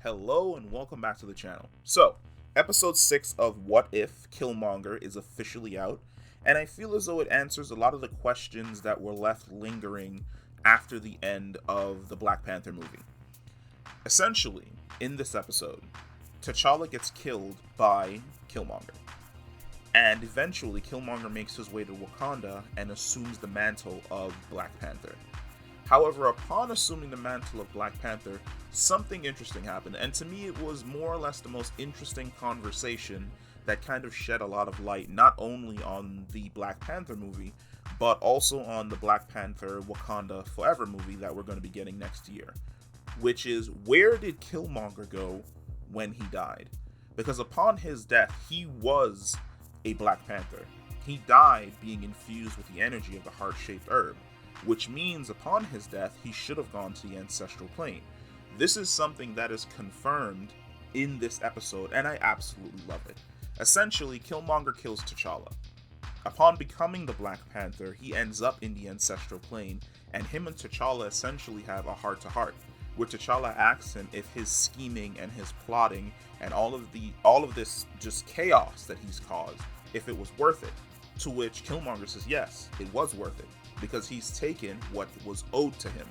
Hello and welcome back to the channel. So, episode 6 of What If Killmonger is officially out, and I feel as though it answers a lot of the questions that were left lingering after the end of the Black Panther movie. Essentially, in this episode, T'Challa gets killed by Killmonger, and eventually Killmonger makes his way to Wakanda and assumes the mantle of Black Panther. However, upon assuming the mantle of Black Panther, something interesting happened, and to me it was more or less the most interesting conversation that kind of shed a lot of light not only on the Black Panther movie, but also on the Black Panther Wakanda Forever movie that we're going to be getting next year, which is, where did Killmonger go when he died? Because upon his death, he was a Black Panther. He died being infused with the energy of the heart-shaped herb, which means upon his death, he should have gone to the ancestral plane. This is something that is confirmed in this episode, and I absolutely love it. Essentially, Killmonger kills T'Challa. Upon becoming the Black Panther, he ends up in the ancestral plane, and him and T'Challa essentially have a heart-to-heart, where T'Challa asks him if his scheming and his plotting and all of this just chaos that he's caused, if it was worth it. To which Killmonger says yes, it was worth it, because he's taken what was owed to him.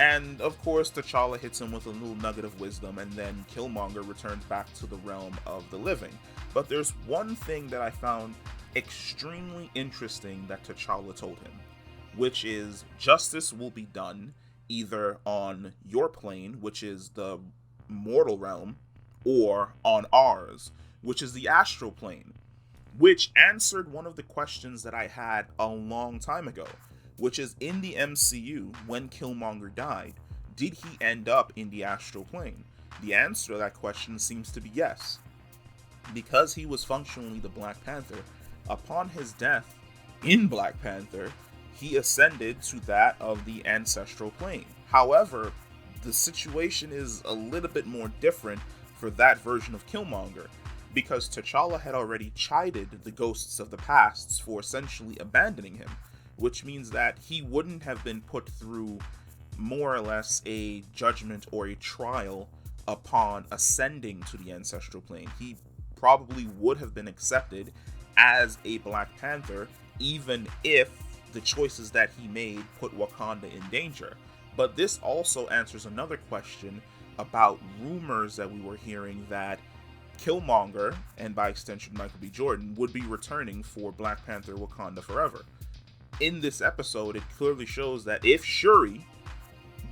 And of course, T'Challa hits him with a little nugget of wisdom, and then Killmonger returns back to the realm of the living. But there's one thing that I found extremely interesting that T'Challa told him, which is justice will be done either on your plane, which is the mortal realm, or on ours, which is the astral plane, which answered one of the questions that I had a long time ago, which is, in the MCU, when Killmonger died, did he end up in the astral plane? The answer to that question seems to be yes. Because he was functionally the Black Panther, upon his death in Black Panther, he ascended to that of the ancestral plane. However, the situation is a little bit more different for that version of Killmonger, because T'Challa had already chided the ghosts of the past for essentially abandoning him, which means that he wouldn't have been put through more or less a judgment or a trial upon ascending to the ancestral plane. He probably would have been accepted as a Black Panther, even if the choices that he made put Wakanda in danger. But this also answers another question about rumors that we were hearing that Killmonger, and by extension Michael B. Jordan, would be returning for Black Panther Wakanda Forever. In this episode, it clearly shows that if Shuri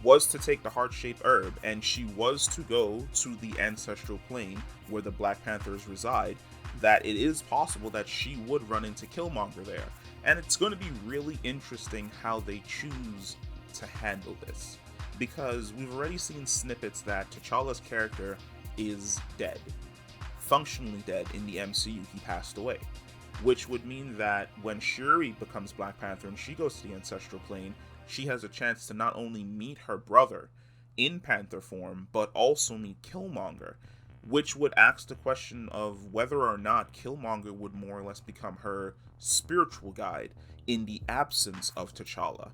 was to take the heart-shaped herb and she was to go to the ancestral plane where the Black Panthers reside, that it is possible that she would run into Killmonger there. And it's going to be really interesting how they choose to handle this, because we've already seen snippets that T'Challa's character is dead. Functionally dead in the MCU, he passed away, which would mean that when Shuri becomes Black Panther and she goes to the ancestral plane, she has a chance to not only meet her brother in Panther form, but also meet Killmonger, which would ask the question of whether or not Killmonger would more or less become her spiritual guide in the absence of T'Challa.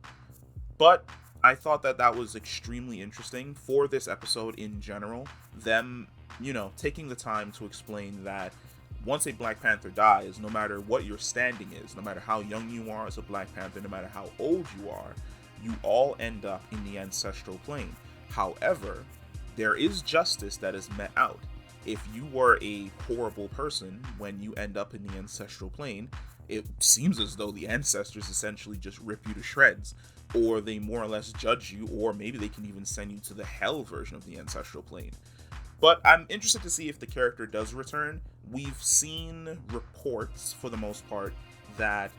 But I thought that that was extremely interesting for this episode in general, them taking the time to explain that once a Black Panther dies, no matter what your standing is, no matter how young you are as a Black Panther, no matter how old you are, you all end up in the ancestral plane. However, there is justice that is met out. If you were a horrible person when you end up in the ancestral plane, it seems as though the ancestors essentially just rip you to shreds, or they more or less judge you, or maybe they can even send you to the hell version of the ancestral plane. But I'm interested to see if the character does return. We've seen reports, for the most part, that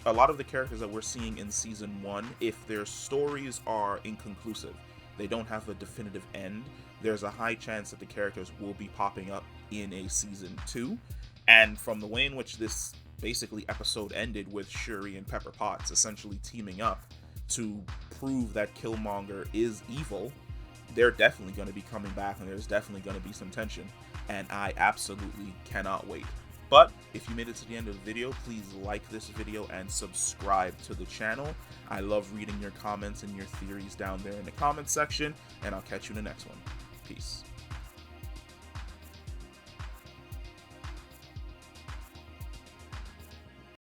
a lot of the characters that we're seeing in Season 1, if their stories are inconclusive, they don't have a definitive end, there's a high chance that the characters will be popping up in a Season 2. And from the way in which this basically episode ended with Shuri and Pepper Potts essentially teaming up to prove that Killmonger is evil, they're definitely going to be coming back, and there's definitely going to be some tension, and I absolutely cannot wait. But if you made it to the end of the video, please like this video and subscribe to the channel. I love reading your comments and your theories down there in the comment section, and I'll catch you in the next one. Peace.